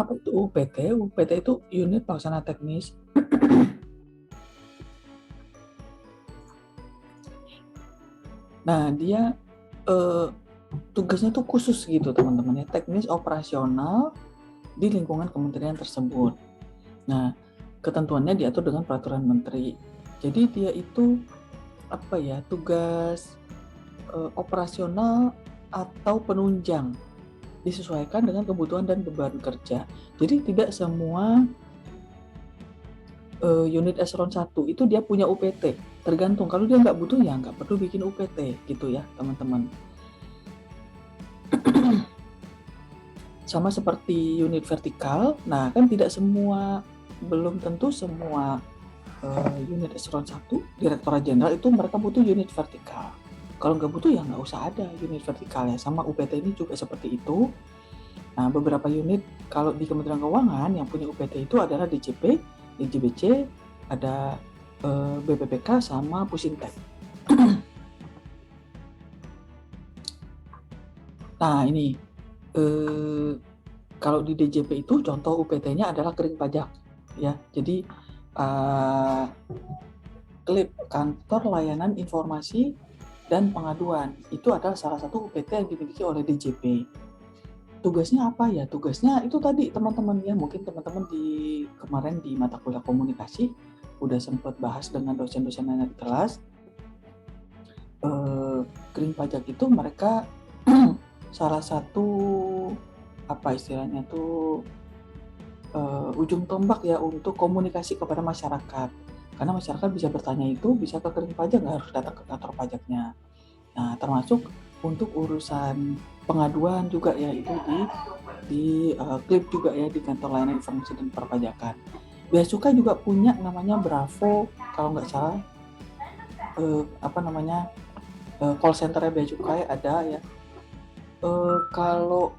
Apa itu UPT? UPT itu unit pelaksana teknis. Nah, dia tugasnya tuh khusus gitu teman-teman ya, teknis operasional di lingkungan kementerian tersebut. Nah, ketentuannya diatur dengan peraturan menteri. Jadi dia itu apa ya, tugas operasional atau penunjang, disesuaikan dengan kebutuhan dan beban kerja. Jadi tidak semua unit eselon 1 itu dia punya UPT. Tergantung, kalau dia nggak butuh ya nggak perlu bikin UPT gitu ya teman-teman. Sama seperti unit vertikal, nah kan tidak semua, belum tentu semua unit eselon 1 Direktorat Jenderal itu mereka butuh unit vertikal. Kalau nggak butuh ya nggak usah ada unit vertikal ya. Sama UPT ini juga seperti itu. Nah, beberapa unit kalau di Kementerian Keuangan yang punya UPT itu adalah DJP, DJBC, ada BPPK sama Pusintek. Nah, ini kalau di DJP itu contoh UPT-nya adalah kering pajak ya. Jadi klip kantor layanan informasi dan pengaduan itu adalah salah satu UPT yang dimiliki oleh DJP. Tugasnya apa ya? Tugasnya itu tadi teman-teman ya, mungkin teman-teman di kemarin di mata kuliah komunikasi udah sempat bahas dengan dosen-dosen yang di kelas. Kering pajak itu mereka salah satu apa istilahnya tuh ujung tombak ya untuk komunikasi kepada masyarakat. Karena masyarakat bisa bertanya itu bisa ke kering pajak, nggak harus datang ke kantor pajaknya. Nah, termasuk untuk urusan pengaduan juga ya, itu di klip juga ya di kantor layanan informasi dan perpajakan. Bea Cukai juga punya namanya Bravo kalau nggak salah, call centernya Bea Cukai ada ya. Kalau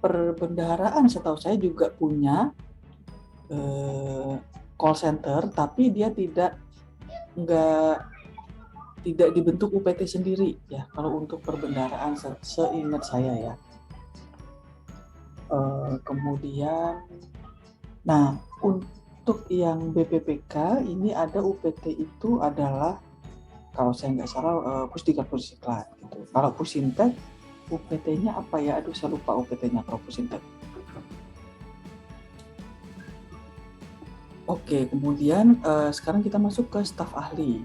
perbendaharaan setahu saya juga punya call center, tapi dia tidak dibentuk UPT sendiri ya kalau untuk perbendaharaan seingat saya ya. Kemudian, nah untuk yang BPPK ini ada UPT itu adalah kalau saya nggak salah Pusdiklat Pusdiklat gitu. Kalau Pusintek UPT-nya apa ya? Aduh saya lupa UPT-nya kalau Pusintek. Oke, kemudian sekarang kita masuk ke staf ahli.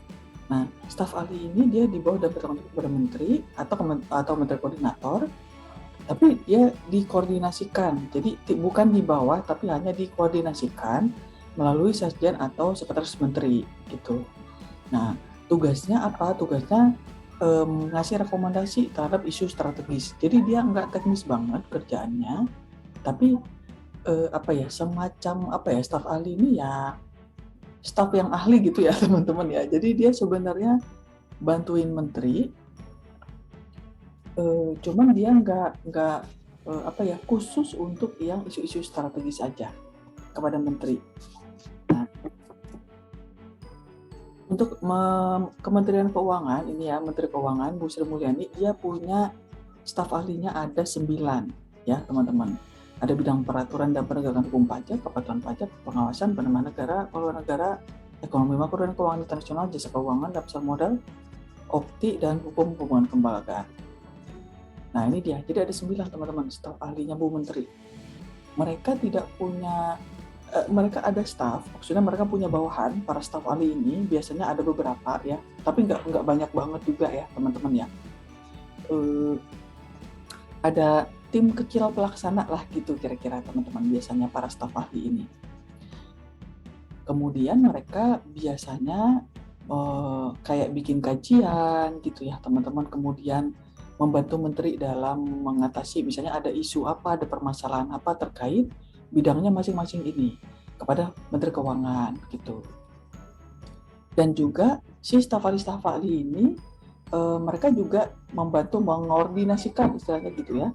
Nah, staf ahli ini dia di bawah dan bertanggung jawab kepada menteri atau menteri koordinator, tapi dia dikoordinasikan. Jadi bukan di bawah, tapi hanya dikoordinasikan melalui sekjen atau sekretaris menteri gitu. Nah, tugasnya apa? Tugasnya ngasih rekomendasi terhadap isu strategis. Jadi dia nggak teknis banget kerjaannya, tapi semacam staf ahli ini ya staf yang ahli gitu ya teman-teman ya. Jadi dia sebenarnya bantuin menteri, cuman dia nggak khusus untuk yang isu-isu strategis saja kepada menteri. Nah, untuk Kementerian Keuangan ini ya, Menteri Keuangan Bu Sri Mulyani dia punya staf ahlinya ada 9 ya teman-teman. Ada bidang peraturan dan penegakan hukum pajak, kepatuhan pajak, pengawasan, penerimaan negara, keluar negara, ekonomi makro dan keuangan internasional, jasa keuangan, pasar modal, opti, dan hukum hubungan kelembagaan. Nah ini dia, jadi ada 9 teman-teman staf ahlinya Bu Menteri. Mereka tidak punya, mereka ada staf, maksudnya mereka punya bawahan, para staf ahli ini biasanya ada beberapa ya, tapi nggak banyak banget juga ya teman-teman ya. Ada tim kecil pelaksana lah gitu kira-kira teman-teman biasanya para staf ahli ini. Kemudian mereka biasanya kayak bikin kajian gitu ya teman-teman, kemudian membantu menteri dalam mengatasi misalnya ada isu apa, ada permasalahan apa terkait bidangnya masing-masing ini kepada Menteri Keuangan gitu. Dan juga si staf ahli ini mereka juga membantu mengkoordinasikan istilahnya gitu ya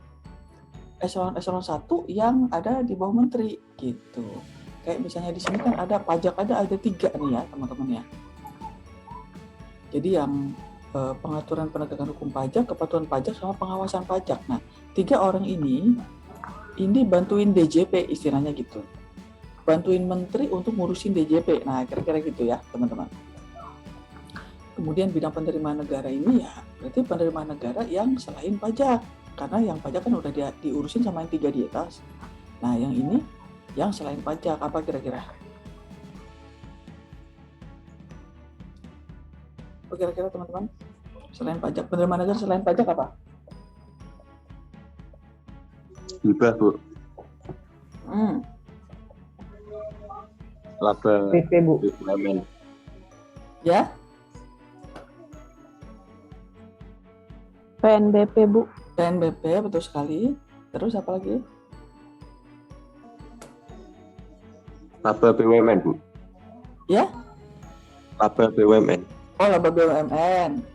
eselon 1 yang ada di bawah menteri gitu. Kayak misalnya di sini kan ada pajak, ada 3 nih ya teman-teman ya. Jadi yang pengaturan penegakan hukum pajak, kepatuhan pajak, sama pengawasan pajak. Nah, 3 orang ini ini bantuin DJP istilahnya gitu. Bantuin menteri untuk ngurusin DJP. Nah, kira-kira gitu ya, teman-teman. Kemudian bidang penerimaan negara ini ya berarti penerimaan negara yang selain pajak. Karena yang pajak kan udah diurusin sama yang 3 di atas. Nah, yang ini yang selain pajak apa kira-kira? Apa kira-kira teman-teman? Selain pajak, penerimaan negara selain pajak apa? Hibah, Bu. Laba PP, Bu. BUMN. Ya? PNBP, Bu. PNBP, betul sekali. Terus apa lagi? Laba BUMN, Bu. Ya? Laba BUMN. Oh, laba BUMN.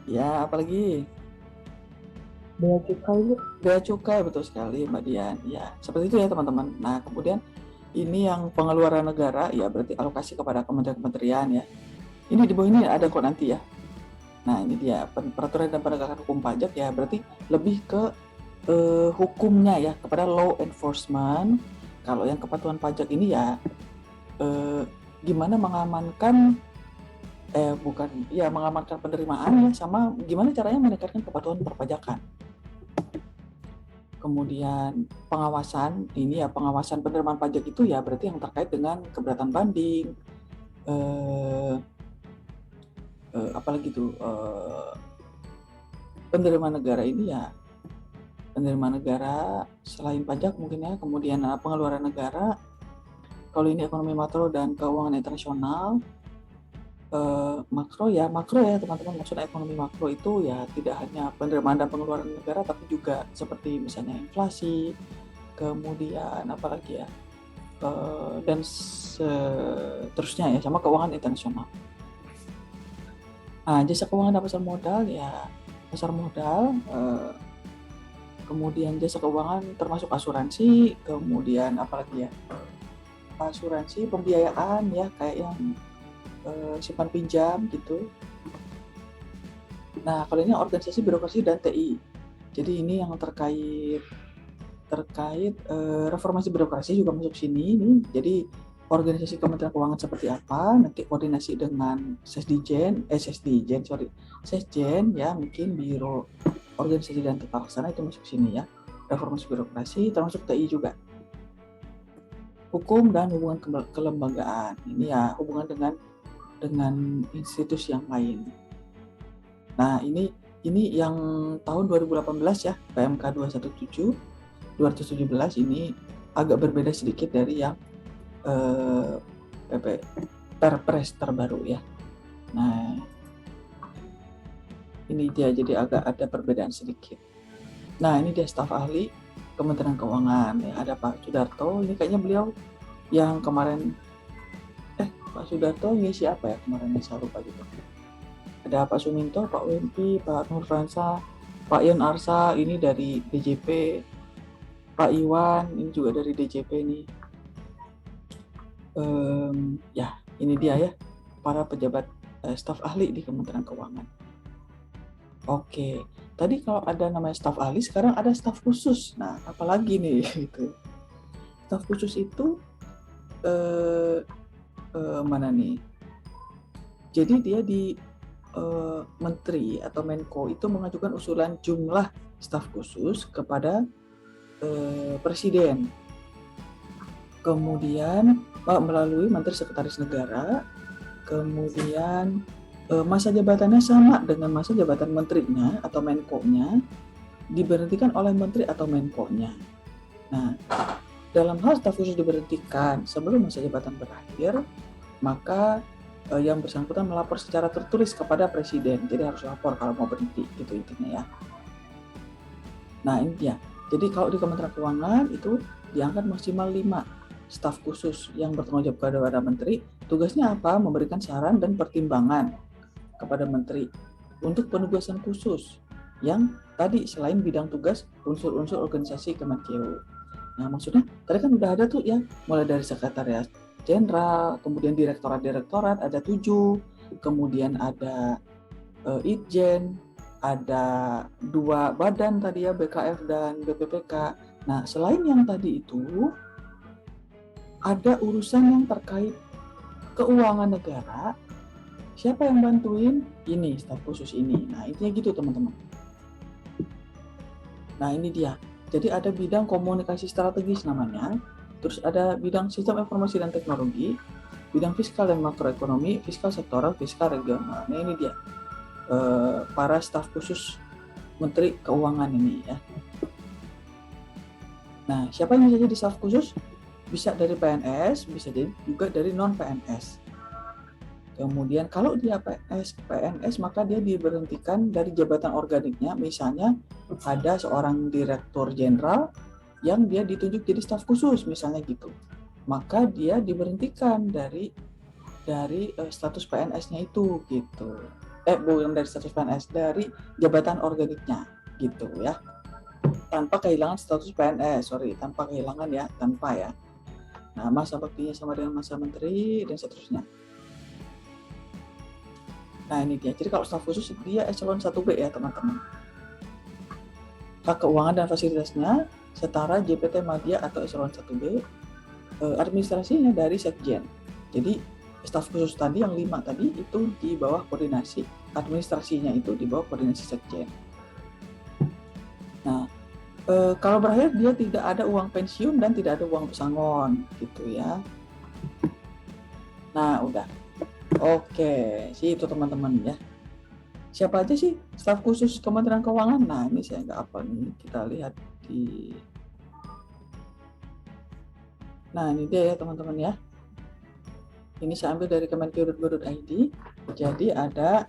Ya, apa lagi? Bea cukai, Bu. Bea cukai, betul sekali Mbak Dian. Ya, seperti itu ya teman-teman. Nah, kemudian ini yang pengeluaran negara, ya berarti alokasi kepada kementerian-kementerian ya. Ini di bawah ini ada kok nanti ya. Nah, ini dia peraturan dan penegakan hukum pajak ya, berarti lebih ke hukumnya ya, kepada law enforcement. Kalau yang kepatuhan pajak ini ya gimana mengamankan mengamankan penerimaan ya, sama gimana caranya meningkatkan kepatuhan perpajakan. Kemudian pengawasan, ini ya pengawasan penerimaan pajak itu ya berarti yang terkait dengan keberatan banding, apalagi tuh penerimaan negara ini ya, penerimaan negara selain pajak mungkin ya, kemudian pengeluaran negara. Kalau ini ekonomi makro dan keuangan internasional, makro ya teman-teman, maksudnya ekonomi makro itu ya tidak hanya penerimaan dan pengeluaran negara, tapi juga seperti misalnya inflasi, kemudian apalagi ya, dan seterusnya ya, sama keuangan internasional. Nah, jasa keuangan dan pasar modal ya, pasar modal, kemudian jasa keuangan termasuk asuransi, kemudian apalagi ya, asuransi, pembiayaan ya, kayak yang simpan pinjam gitu. Nah, kalau ini organisasi, birokrasi, dan TI. Jadi ini yang terkait reformasi birokrasi juga masuk sini nih. Jadi organisasi Kementerian Keuangan seperti apa, nanti koordinasi dengan Sesjen ya, mungkin Biro Organisasi dan Tata Laksana itu masuk sini ya. Reformasi birokrasi termasuk TI juga. Hukum dan hubungan kelembagaan, ini ya hubungan dengan institusi yang lain. Nah, ini yang tahun 2018 ya, PMK 217 ini agak berbeda sedikit dari yang Perpres terbaru ya. Nah, ini dia, jadi agak ada perbedaan sedikit. Nah, ini dia staf ahli Kementerian Keuangan ya, ada Pak Sudarto. Ini kayaknya beliau yang kemarin Pak Sudarto ngisi apa ya kemarin, saya lupa gitu. Ada Pak Suminto, Pak Wempi, Pak Nurfansa, Pak Ion Arsa, ini dari DJP, Pak Iwan, ini juga dari DJP nih. Ya, ini dia ya, para pejabat staf ahli di Kementerian Keuangan. Oke, tadi kalau ada namanya staf ahli, sekarang ada staf khusus. Nah, apalagi nih gitu. Staf khusus itu mana nih? Jadi dia di Menteri atau Menko itu mengajukan usulan jumlah staf khusus kepada Presiden. Kemudian melalui Menteri Sekretaris Negara. Kemudian masa jabatannya sama dengan masa jabatan menterinya atau Menko-nya, diberhentikan oleh menteri atau Menko-nya. Nah, dalam hal staf khusus diberhentikan sebelum masa jabatan berakhir, maka yang bersangkutan melapor secara tertulis kepada Presiden. Jadi harus lapor kalau mau berhenti, gitu intinya ya. Nah, ini dia. Jadi kalau di Kementerian Keuangan itu diangkat maksimal 5 staf khusus yang bertanggung jawab kepada menteri. Tugasnya apa? Memberikan saran dan pertimbangan kepada menteri untuk penugasan khusus yang tadi selain bidang tugas unsur-unsur organisasi Kemenkeu. Nah, maksudnya tadi kan udah ada tuh ya, mulai dari sekretariat jenderal, kemudian direktorat ada 7, kemudian ada Itjen, ada 2 badan tadi ya, BKF dan BPPK, Nah, selain yang tadi itu, ada urusan yang terkait keuangan negara. Siapa yang bantuin? Ini, staf khusus ini. Nah, intinya gitu teman-teman. Nah, ini dia. Jadi ada bidang komunikasi strategis namanya, terus ada bidang sistem informasi dan teknologi, bidang fiskal dan makroekonomi, fiskal sektoral, fiskal regional. Nah, ini dia. Para staf khusus Menteri Keuangan ini ya. Nah, siapa yang bisa jadi staf khusus? Bisa dari PNS, bisa juga dari non PNS. Kemudian kalau dia PNS maka dia diberhentikan dari jabatan organiknya. Misalnya ada seorang direktur jenderal yang dia ditunjuk jadi staf khusus misalnya gitu. Maka dia diberhentikan dari status PNS-nya itu gitu. Bukan dari status PNS, dari jabatan organiknya gitu ya. Tanpa kehilangan status PNS, tanpa kehilangan ya, tanpa ya. Nah, masa baktinya sama dengan masa menteri dan seterusnya. Nah, ini dia. Jadi kalau staf khusus dia eselon 1B ya, teman-teman. Hak keuangan dan fasilitasnya setara JPT Madya atau eselon 1B. Administrasinya dari Sekjen. Jadi staf khusus tadi yang 5 tadi itu di bawah koordinasi, administrasinya itu di bawah koordinasi Sekjen. Nah, kalau berakhir dia tidak ada uang pensiun dan tidak ada uang pesangon gitu ya. Nah, udah. Oke, sih itu teman-teman ya. Siapa aja sih staf khusus Kementerian Keuangan? Nah, ini saya nggak apa nih. Kita lihat di. Nah, ini dia ya teman-teman ya. Ini saya ambil dari kemenkeu.go.id. Jadi ada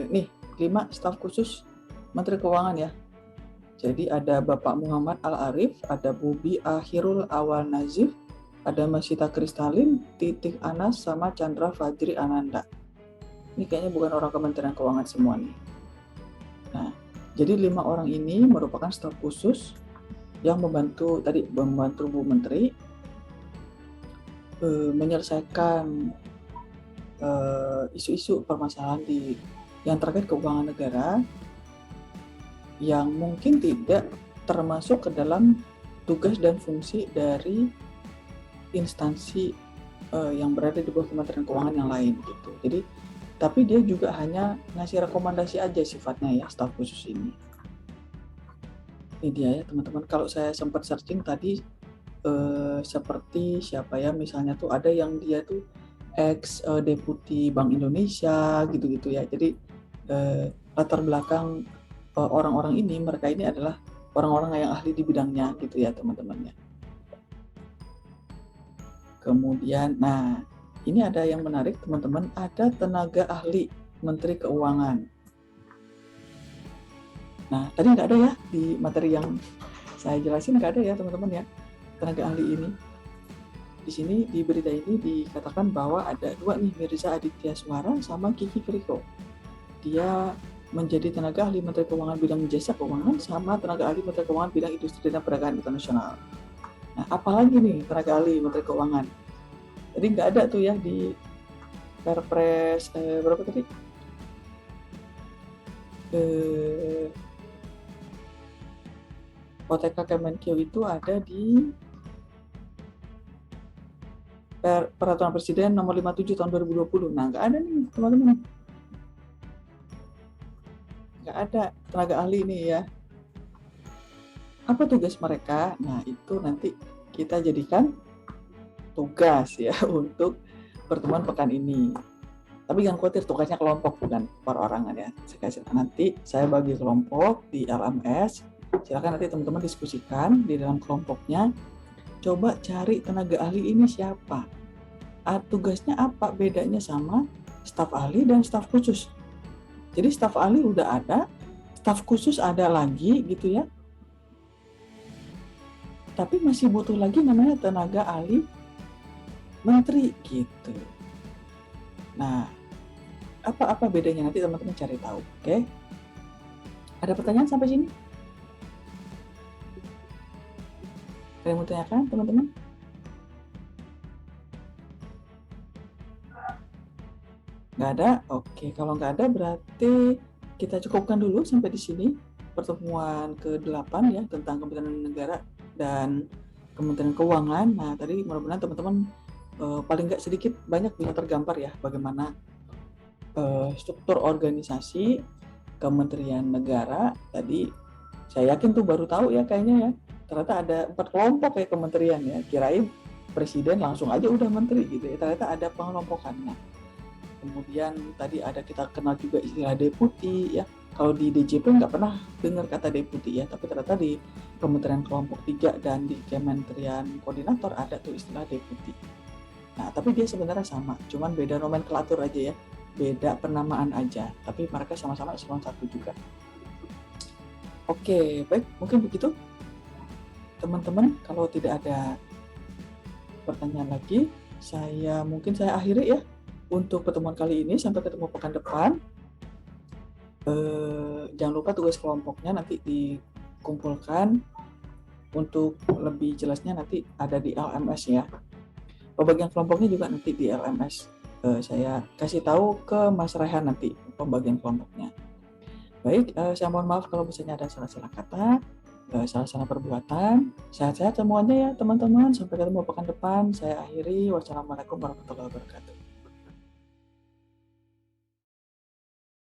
nih 5 staf khusus Menteri Keuangan ya. Jadi ada Bapak Muhammad Al-Arif, ada Bubi Akhirul Awal Nazif, ada Masita Kristalin, Titik Anas, sama Chandra Fajri Ananda. Ini kayaknya bukan orang Kementerian Keuangan semua nih. Nah, jadi 5 orang ini merupakan staf khusus yang membantu Bu Menteri menyelesaikan isu-isu permasalahan yang terkait keuangan negara yang mungkin tidak termasuk ke dalam tugas dan fungsi dari instansi yang berada di bawah Kementerian Keuangan yang lain gitu. Jadi tapi dia juga hanya ngasih rekomendasi aja sifatnya ya, staf khusus ini. Ini dia ya teman-teman. Kalau saya sempat searching tadi seperti siapa ya, misalnya tuh ada yang dia tuh ex deputi Bank Indonesia gitu-gitu ya. Jadi latar belakang orang-orang ini, mereka ini adalah orang-orang yang ahli di bidangnya gitu ya teman-teman ya. Kemudian, nah ini ada yang menarik teman-teman, ada tenaga ahli Menteri Keuangan. Nah tadi nggak ada ya di materi yang saya jelasin, nggak ada ya teman-teman ya tenaga ahli ini. Di sini di berita ini dikatakan bahwa ada 2 nih, Mirza Aditya Suara sama Kiki Friko. Dia menjadi tenaga ahli Menteri Keuangan bidang jasa keuangan sama tenaga ahli Menteri Keuangan bidang industri dan perdagangan internasional. Nah, apalagi nih tenaga ahli Menteri Keuangan? Jadi nggak ada tuh ya di Perpres berapa tadi? OTK Kemenkeu itu ada di Peraturan Presiden nomor 57 tahun 2020. Nah, nggak ada nih teman-teman. Nggak ada tenaga ahli ini ya. Apa tugas mereka? Nah, itu nanti kita jadikan tugas ya untuk pertemuan pekan ini. Tapi jangan khawatir, tugasnya kelompok bukan perorangan ya. Nanti saya bagi kelompok di LMS. Silakan nanti teman-teman diskusikan di dalam kelompoknya. Coba cari tenaga ahli ini siapa. Tugasnya apa, bedanya sama staf ahli dan staf khusus. Jadi staf ahli udah ada, staf khusus ada lagi gitu ya. Tapi masih butuh lagi namanya tenaga ahli menteri gitu. Nah, apa bedanya nanti teman-teman cari tahu, oke? Ada pertanyaan sampai sini? Ada yang mau tanyakan teman-teman? Nggak ada? Oke, kalau nggak ada berarti kita cukupkan dulu sampai di sini. pertemuan ke-8 ya tentang Kementerian Negara dan Kementerian Keuangan. Nah, tadi mudah-mudahan teman-teman paling nggak sedikit banyak bisa tergambar ya bagaimana struktur organisasi Kementerian Negara. Tadi saya yakin tuh baru tahu ya kayaknya ya. Ternyata ada 4 kelompok ya kementerian ya. Kirain presiden langsung aja udah menteri gitu ya. Ternyata ada pengelompokannya. Kemudian tadi ada kita kenal juga istilah deputi ya. Kalau di DJP nggak pernah dengar kata deputi ya, tapi ternyata di Kementerian Kelompok 3 dan di Kementerian Koordinator ada tuh istilah deputi. Nah, tapi dia sebenarnya sama, cuman beda nomenklatur aja ya, beda penamaan aja, tapi mereka sama-sama eselon 1 juga. Oke, baik, mungkin begitu teman-teman. Kalau tidak ada pertanyaan lagi, saya akhiri ya untuk pertemuan kali ini. Sampai ketemu pekan depan. Jangan lupa tugas kelompoknya nanti dikumpulkan. Untuk lebih jelasnya nanti ada di LMS ya. Pembagian kelompoknya juga nanti di LMS. Saya kasih tahu ke Mas Rehan nanti pembagian kelompoknya. Baik, saya mohon maaf kalau misalnya ada salah-salah kata, salah-salah perbuatan. Sehat-sehat semuanya ya teman-teman. Sampai ketemu pekan depan. Saya akhiri. Wassalamualaikum warahmatullahi wabarakatuh.